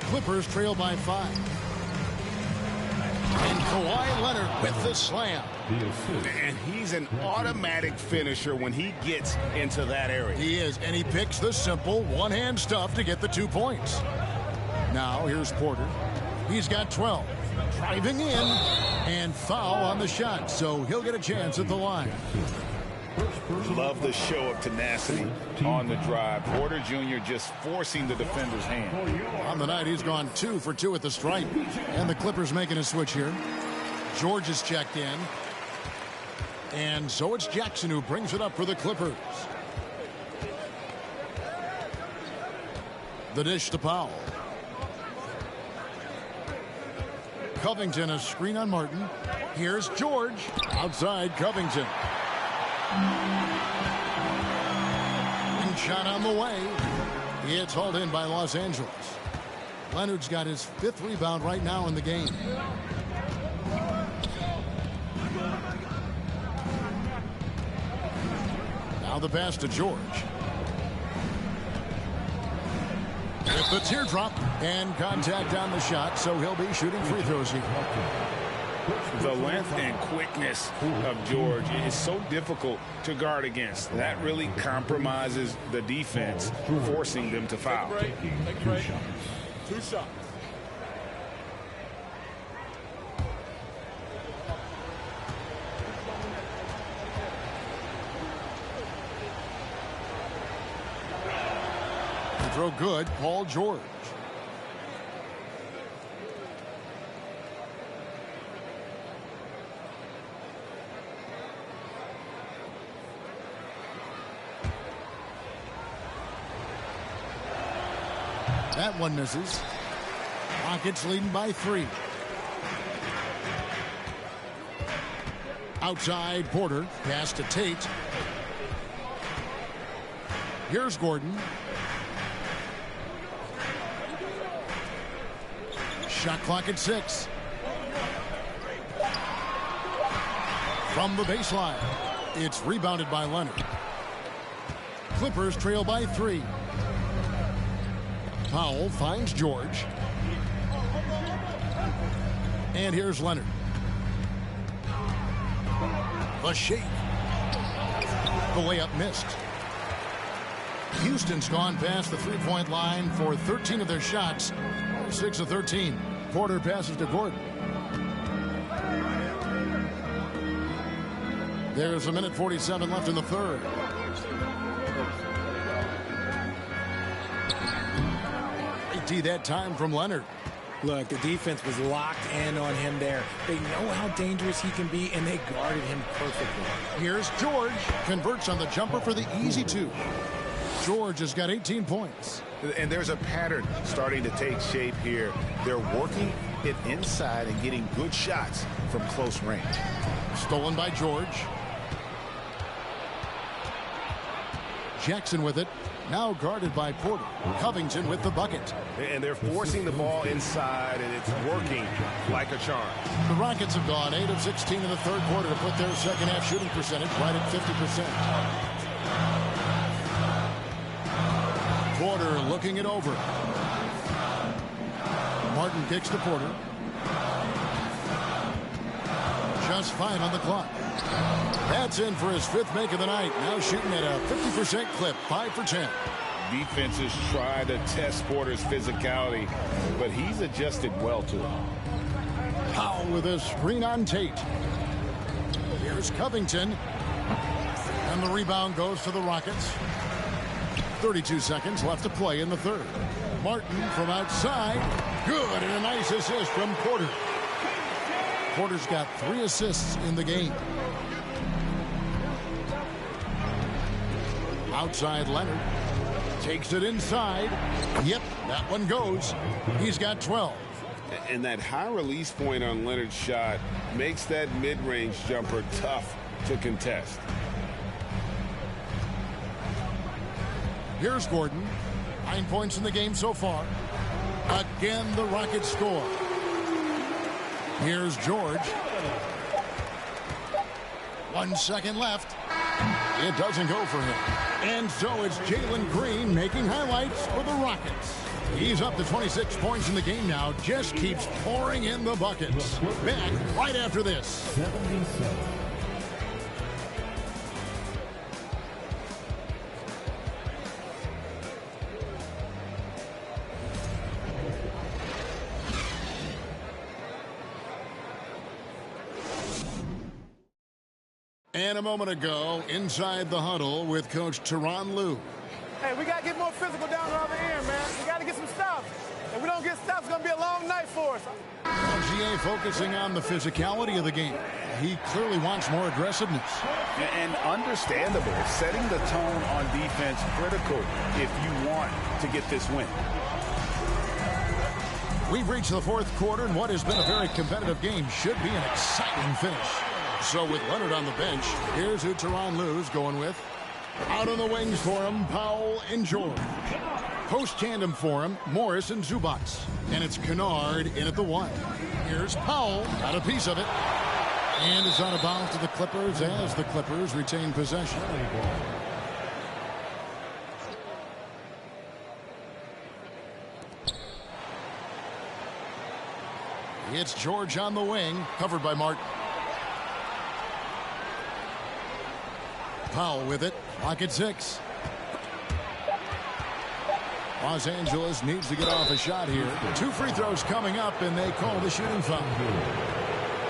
Clippers trail by 5. And Kawhi Leonard with the slam. And he's an automatic finisher when he gets into that area. He is, and he picks the simple one-hand stuff to get the 2 points. Now here's Porter. He's got 12. Driving in, and foul on the shot, so he'll get a chance at the line. Love the show of tenacity on the drive. Porter Jr. just forcing the defender's hand. On the night, he's gone 2 for 2 at the stripe. And the Clippers making a switch here. George is checked in. And so it's Jackson who brings it up for the Clippers. The dish to Powell. Covington, a screen on Martin. Here's George. Outside Covington. And shot on the way. It's hauled in by Los Angeles. Leonard's got his 5th rebound right now in the game. Now the pass to George. With the teardrop and contact on the shot, so he'll be shooting free throws here. The length and quickness of George is so difficult to guard against. That really compromises the defense, forcing them to foul. Two shots. Throw good, Paul George. That one misses. Rockets leading by 3. Outside Porter. Pass to Tate. Here's Gordon. Shot clock at 6. From the baseline. It's rebounded by Leonard. Clippers trail by 3. Powell finds George. And here's Leonard. The shake. The layup missed. Houston's gone past the three-point line for 13 of their shots. 6 of 13. Porter passes to Gordon. There's 1:47 left in the third. empty that time from Leonard. Look, the defense was locked in on him there. They know how dangerous he can be, and they guarded him perfectly. Here's George. Converts on the jumper for the easy two. George has got 18 points. And there's a pattern starting to take shape here. They're working it inside and getting good shots from close range. Stolen by George. Jackson with it. Now guarded by Porter. Covington with the bucket. And they're forcing the ball inside, and it's working like a charm. The Rockets have gone 8 of 16 in the third quarter to put their second half shooting percentage right at 50%. Porter looking it over. Martin kicks to Porter. Just 5 on the clock. That's in for his 5th make of the night. Now shooting at a 50% clip, 5 for 10. Defenses try to test Porter's physicality, but he's adjusted well to it. Powell with a screen on Tate. Here's Covington. And the rebound goes to the Rockets. 32 seconds left to play in the third. Martin from outside. Good, and a nice assist from Porter. Porter's got 3 assists in the game. Outside Leonard. Takes it inside. Yep, that one goes. He's got 12. And that high release point on Leonard's shot makes that mid-range jumper tough to contest. Here's Gordon. 9 points in the game so far. Again, the Rockets score. Here's George. 1 second left. It doesn't go for him. And so it's Jalen Green making highlights for the Rockets. He's up to 26 points in the game now. Just keeps pouring in the buckets. Back right after this. 77. And a moment ago, inside the huddle with Coach Tyronn Lue. Hey, we got to get more physical down the other end, man. We got to get some stops. If we don't get stops, it's going to be a long night for us. GA focusing on the physicality of the game. He clearly wants more aggressiveness. And understandable. Setting the tone on defense critical if you want to get this win. We've reached the fourth quarter, and what has been a very competitive game should be an exciting finish. So with Leonard on the bench, here's who Tyronn Lue's going with. Out on the wings for him, Powell and George. Post tandem for him, Morris and Zubac. And it's Kennard in at the 1. Here's Powell, got a piece of it. And it's out of bounds to the Clippers as the Clippers retain possession. It's George on the wing, covered by Martin. Powell with it. Clock at 6. Los Angeles needs to get off a shot here. 2 free throws coming up, and they call the shooting foul.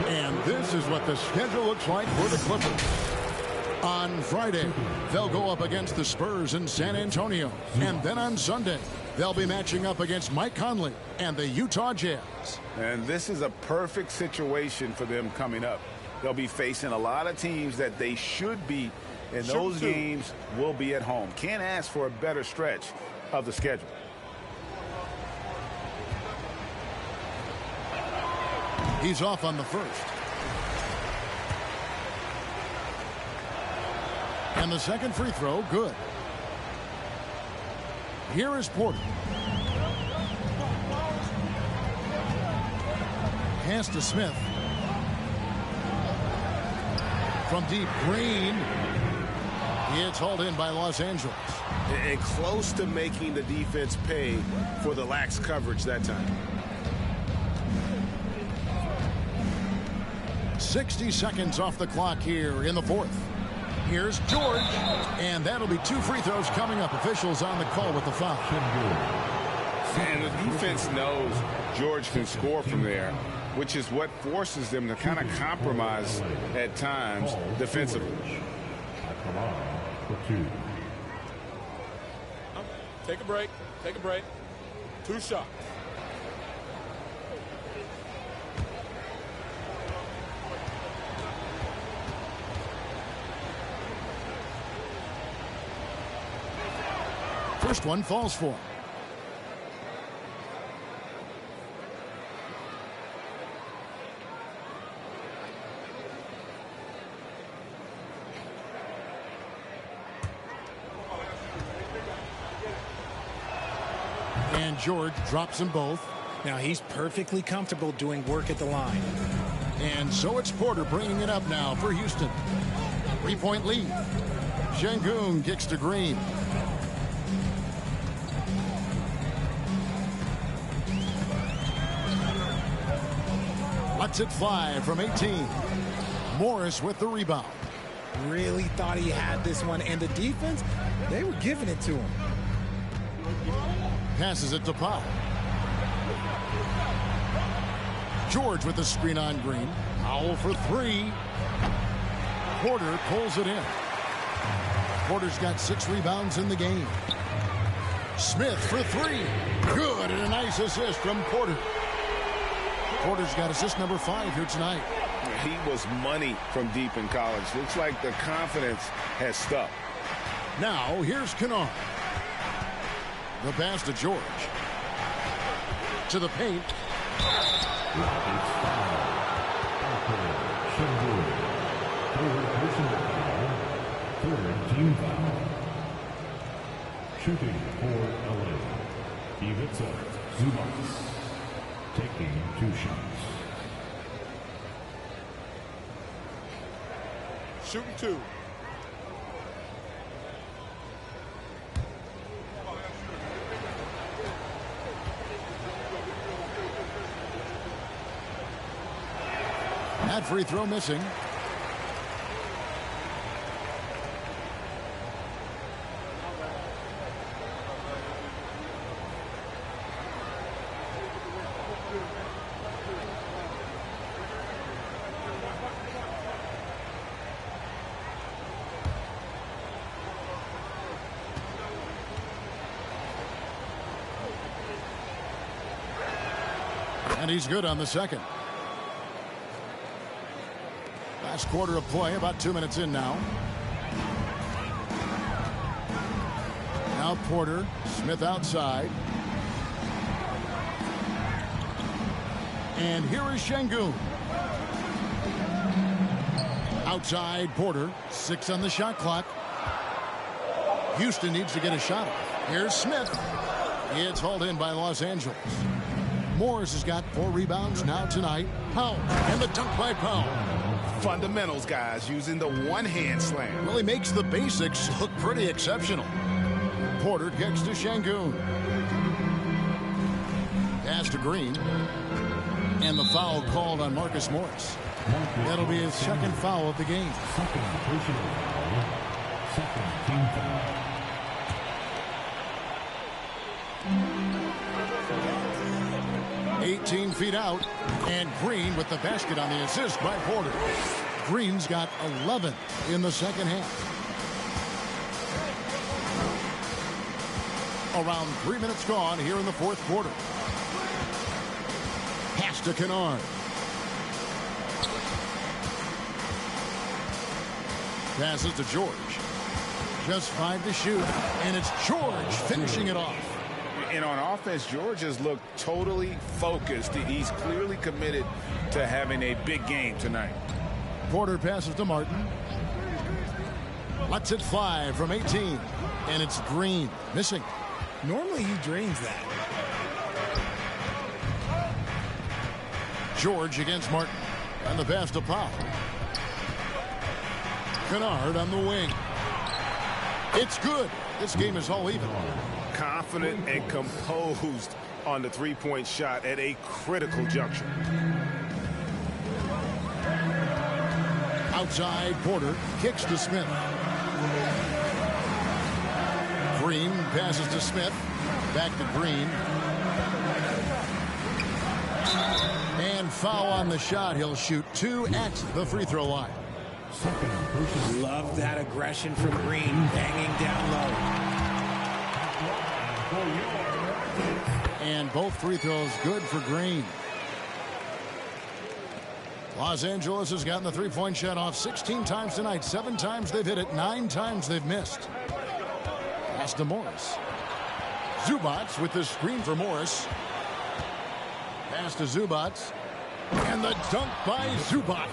And this is what the schedule looks like for the Clippers. On Friday, they'll go up against the Spurs in San Antonio. And then on Sunday, they'll be matching up against Mike Conley and the Utah Jazz. And this is a perfect situation for them coming up. They'll be facing a lot of teams that they should beat. And those games will be at home. Can't ask for a better stretch of the schedule. He's off on the first. And the second free throw, good. Here is Porter. Pass to Smith. From deep, Green. It's hauled in by Los Angeles. And close to making the defense pay for the lax coverage that time. 60 seconds off the clock here in the fourth. Here's George. And that'll be 2 free throws coming up. Officials on the call with the foul. And the defense knows George can score from there, which is what forces them to kind of compromise at times defensively. Take a break. Take a break. 2 shots. First one falls for him. And George drops them both. Now he's perfectly comfortable doing work at the line. And so it's Porter bringing it up now for Houston. 3-point lead. Sengun kicks to Green. Lets it fly from 18. Morris with the rebound. Really thought he had this one, and the defense, they were giving it to him. Passes it to Powell. George with the screen on Green. Powell for 3. Porter pulls it in. Porter's got 6 rebounds in the game. Smith for 3. Good, and a nice assist from Porter. Porter's got assist number 5 here tonight. He was money from deep in college. Looks like the confidence has stuck. Now, here's Kennard. The pass to George. To the paint. Shooting for LA. Ivica Zubac. Taking 2 shots. Shooting 2. That free throw missing. And he's good on the second. Last quarter of play, about 2 minutes in now. Now Porter, Smith outside. And here is Sengun. Outside Porter, 6 on the shot clock. Houston needs to get a shot off. Here's Smith. It's hauled in by Los Angeles. Morris has got 4 rebounds now tonight. Powell, and the dunk by Powell. Fundamentals, guys, using the one-hand slam. Really makes the basics look pretty exceptional. Porter kicks to Sengun. Pass to Green. And the foul called on Marcus Morris. That'll be his second foul of the game. Second personal foul. Second team foul. $18 feet out, and Green with the basket on the assist by Porter. Green's got 11 in the second half. Around 3 minutes gone here in the fourth quarter. Pass to Kennard. Passes to George. Just 5 to shoot, and it's George finishing it off. And on offense, George has looked totally focused. He's clearly committed to having a big game tonight. Porter passes to Martin. Lets it fly from 18. And it's Green missing. Normally he drains that. George against Martin. And the pass to Powell. Kennard on the wing. It's good. This game is all even. Confident and composed on the three-point shot at a critical juncture. Outside, Porter kicks to Smith. Green passes to Smith. Back to Green. And foul on the shot. He'll shoot 2 at the free throw line. Love that aggression from Green, banging down low. And both free throws good for Green. Los Angeles has gotten the three-point shot off 16 times tonight. 7 times they've hit it. 9 times they've missed. Pass to Morris. Zubac with the screen for Morris. Pass to Zubac. And the dunk by Zubac.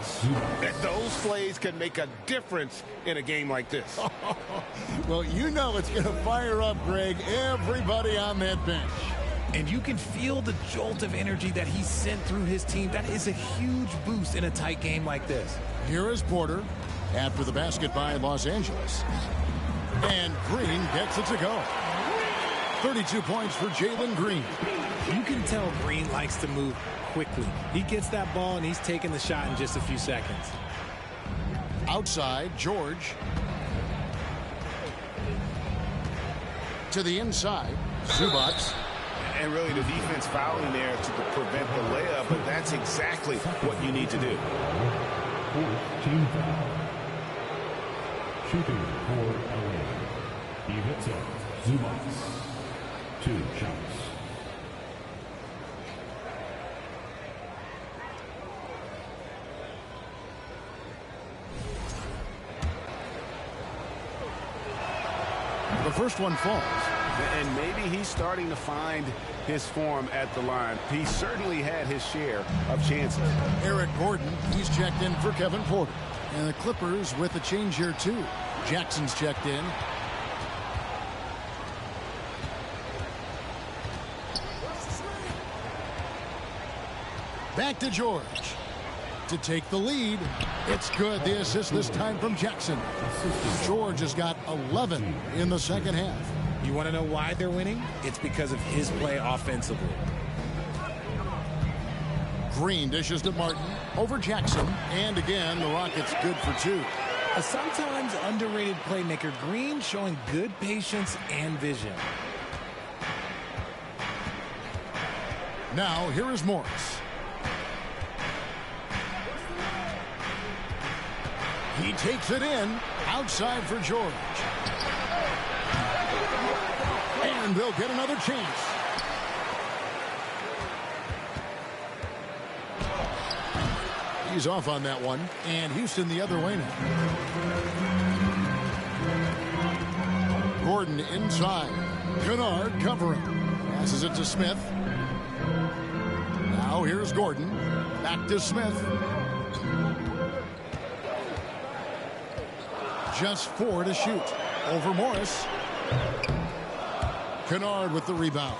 Those plays can make a difference in a game like this. Well, you know it's going to fire up, Greg, everybody on that bench. And you can feel the jolt of energy that he sent through his team. That is a huge boost in a tight game like this. Here is Porter after the basket by Los Angeles. And Green gets it to go. 32 points for Jalen Green. You can tell Green likes to move quickly. He gets that ball and he's taking the shot in just a few seconds. Outside, George. To the inside, Zubac. And really the defense fouling there to prevent the layup, but that's exactly what you need to do. Team foul. Shooting for LA. Ivica Zubac. 2 shots. The first one falls. And maybe he's starting to find his form at the line. He certainly had his share of chances. Eric Gordon, he's checked in for Kevin Porter. And the Clippers with a change here too. Jackson's checked in. Back to George to take the lead. It's good. The assist this time from Jackson. George has got 11 in the second half. You want to know why they're winning? It's because of his play offensively. Green dishes to Martin over Jackson. And again, the Rockets good for 2. A sometimes underrated playmaker, Green showing good patience and vision. Now here is Morris. He takes it in, outside for George. And they'll get another chance. He's off on that one, and Houston the other way now. Gordon inside. Kennard covering. Passes it to Smith. Now here's Gordon. Back to Smith. Just 4 to shoot. Over Morris. Kennard with the rebound.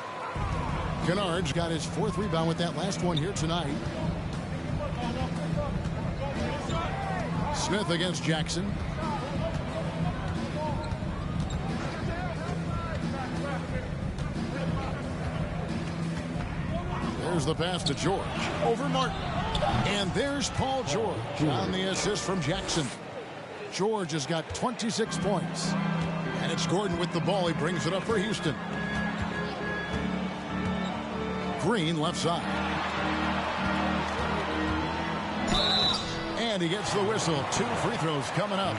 Kennard's got his 4th rebound with that last one here tonight. Smith against Jackson. There's the pass to George. Over Martin. And there's Paul George on the assist from Jackson. George has got 26 points. And it's Gordon with the ball. He brings it up for Houston. Green left side. And he gets the whistle. 2 free throws coming up.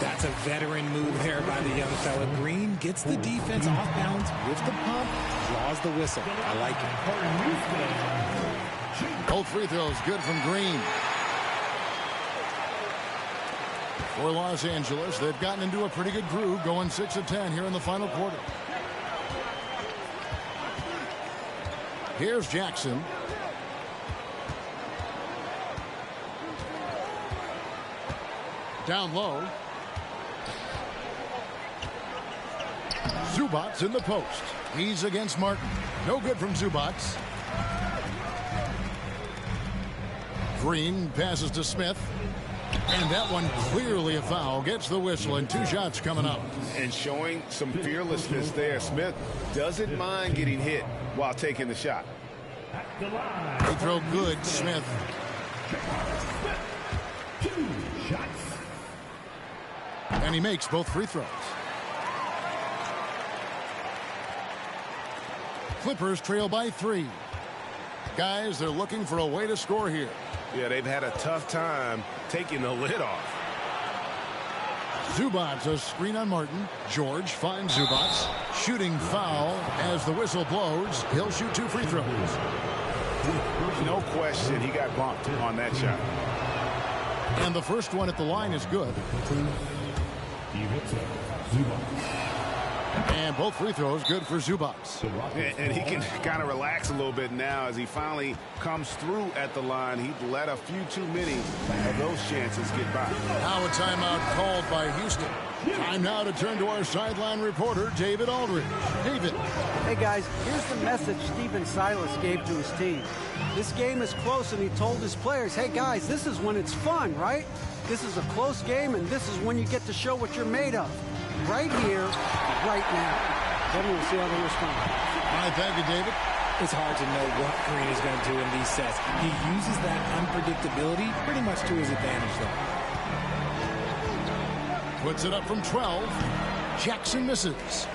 That's a veteran move there by the young fella. Green gets the defense off balance with the pump, draws the whistle. I like it. Both free throws good from Green. For Los Angeles, they've gotten into a pretty good groove, going 6 of 10 here in the final quarter. Here's Jackson. Down low. Zubac in the post. He's against Martin. No good from Zubac. Green passes to Smith. And that one clearly a foul. Gets the whistle, and 2 shots coming up. And showing some fearlessness there. Smith doesn't mind getting hit while taking the shot. Free throw good, Smith. 2 shots. And he makes both free throws. Clippers trail by 3. Guys, they're looking for a way to score here. Yeah, they've had a tough time taking the lid off. Zubats a screen on Martin. George finds Zubats. Shooting foul as the whistle blows. He'll shoot 2 free throws. No question he got bumped on that shot. And the first one at the line is good. And both free throws good for Zubats. And he can kind of relax a little bit now as he finally comes through at the line. He let a few too many of those chances get by. Now a timeout called by Houston. Time now to turn to our sideline reporter, David Aldridge. David. Hey, guys, here's the message Stephen Silas gave to his team. This game is close, and he told his players, hey, guys, this is when it's fun, right? This is a close game, and this is when you get to show what you're made of. Right here, right now. Then we'll see how they respond. All right, thank you, David. It's hard to know what Green is going to do in these sets. He uses that unpredictability pretty much to his advantage, though. Puts it up from 12. Jackson misses.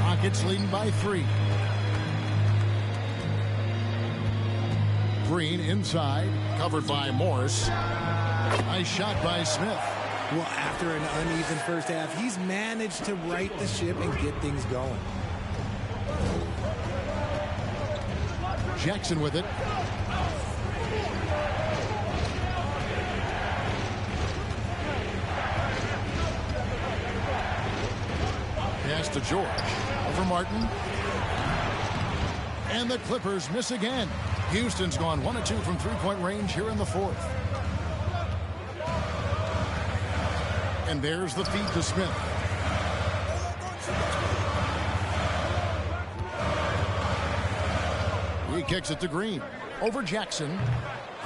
Rockets leading by 3. Green inside, covered by Morris. Nice shot by Smith. Well, after an uneven first half, he's managed to right the ship and get things going. Jackson with it. Pass to George. Over Martin. And the Clippers miss again. Houston's gone 1 of 2 from three-point range here in the fourth. And there's the feed to Smith. He kicks it to Green. Over Jackson.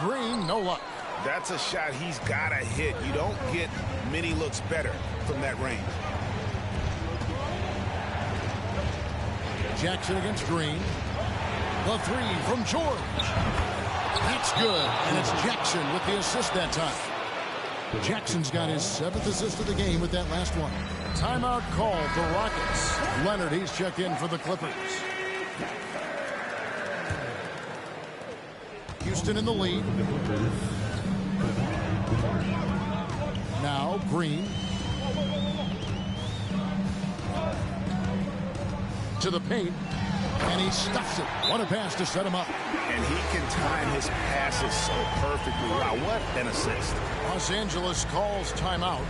Green, no luck. That's a shot he's got to hit. You don't get many looks better from that range. Jackson against Green. The 3 from George. That's good. And it's Jackson with the assist that time. Jackson's got his 7th assist of the game with that last one. Timeout called the Rockets. Leonard, he's checked in for the Clippers. Houston in the lead. Now Green. To the paint. And he stuffs it. What a pass to set him up. And he can time his passes so perfectly. Wow, what an assist. Los Angeles calls timeout.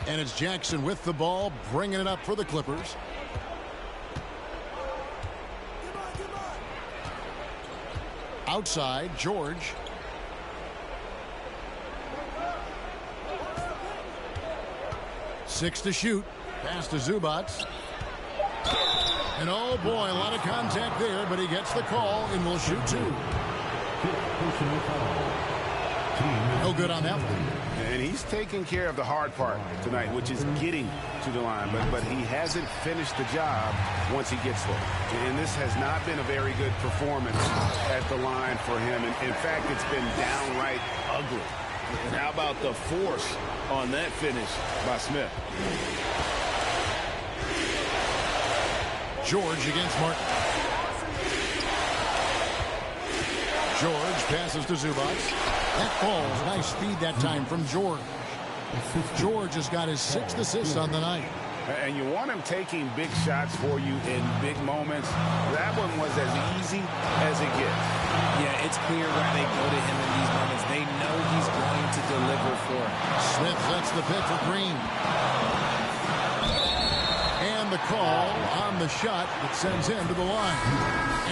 And it's Jackson with the ball, bringing it up for the Clippers. Outside, George. Six to shoot. Pass to Zubats. And oh boy, a lot of contact there, but he gets the call and will shoot 2. No good on that one. And he's taking care of the hard part tonight, which is getting to the line. But he hasn't finished the job once he gets there. And this has not been a very good performance at the line for him. And in fact, it's been downright ugly. And how about the force on that finish by Smith? George against Martin. George passes to Zubats. That falls. Nice speed that time from George. George has got his 6th assist on the night. And you want him taking big shots for you in big moments. That one was as easy as it gets. Yeah, it's clear why they go to him in these moments. They know he's going to deliver for him. Smith sets the pick for Green. call on the shot that sends him to the line.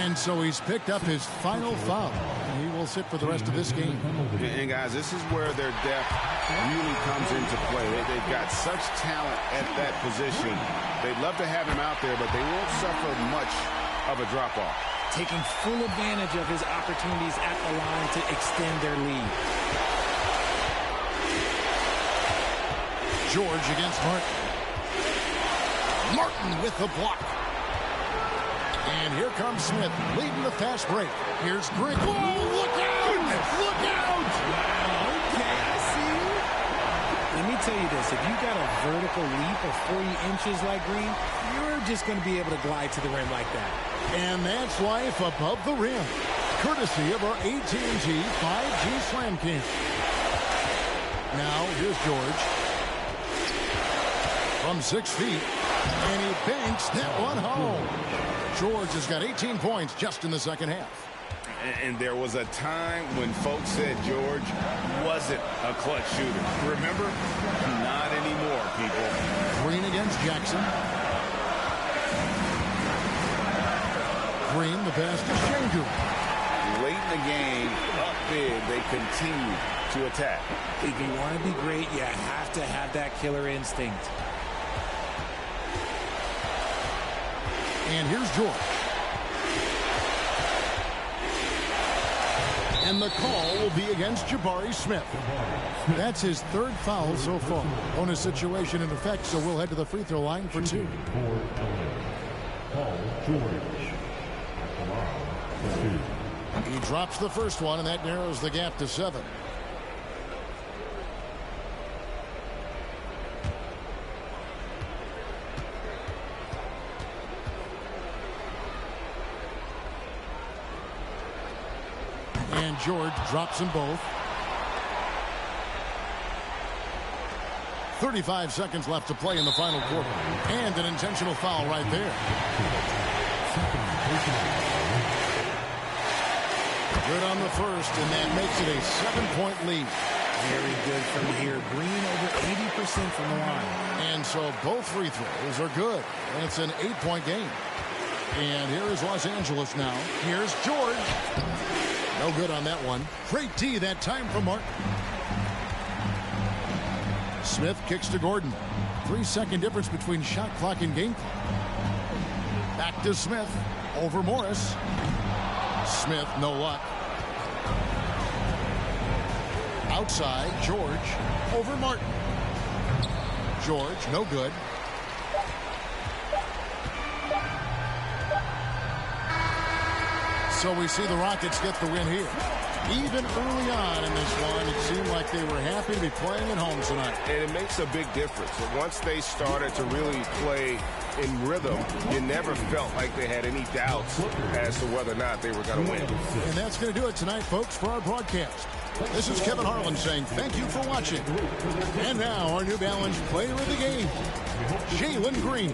And so he's picked up his final foul. He will sit for the rest of this game. And guys, this is where their depth really comes into play. They've got such talent at that position. They'd love to have him out there, but they won't suffer much of a drop-off. Taking full advantage of his opportunities at the line to extend their lead. George against Martin. Martin with the block. And here comes Smith leading the fast break. Here's Green. Whoa, look out! Look out! Okay, I see you. Let me tell you this. If you got a vertical leap of 40 inches like Green, you're just going to be able to glide to the rim like that. And that's life above the rim. Courtesy of our AT&T 5G Slam King. Now, here's George. From 6 feet. And he banks that one home. George has got 18 points just in the second half. And there was a time when folks said George wasn't a clutch shooter. Remember? Not anymore, people. Green against Jackson. Green, the pass to Shengu. Late in the game, up big, they continue to attack. If you want to be great, you have to have that killer instinct. And here's George. And the call will be against Jabari Smith. That's his third foul so far. Bonus situation in effect, so we'll head to the free throw line for 2. Paul George. He drops the first one, and that narrows the gap to 7. And George drops them both. 35 seconds left to play in the final quarter. And an intentional foul right there. Good on the first, and that makes it a 7-point lead. Very good from here. Green over 80% from the line. And so both free throws are good. And it's an 8-point game. And here is Los Angeles now. Here's George. No good on that one. Great D that time from Martin. Smith kicks to Gordon. 3-second difference between shot clock and game clock. Back to Smith. Over Morris. Smith, no luck. Outside, George. Over Martin. George, no good. So we see the Rockets get the win here. Even early on in this one, it seemed like they were happy to be playing at home tonight. And it makes a big difference. Once they started to really play in rhythm, you never felt like they had any doubts as to whether or not they were going to win. And that's going to do it tonight, folks, for our broadcast. This is Kevin Harlan saying thank you for watching. And now our New Balance player of the game, Jalen Green.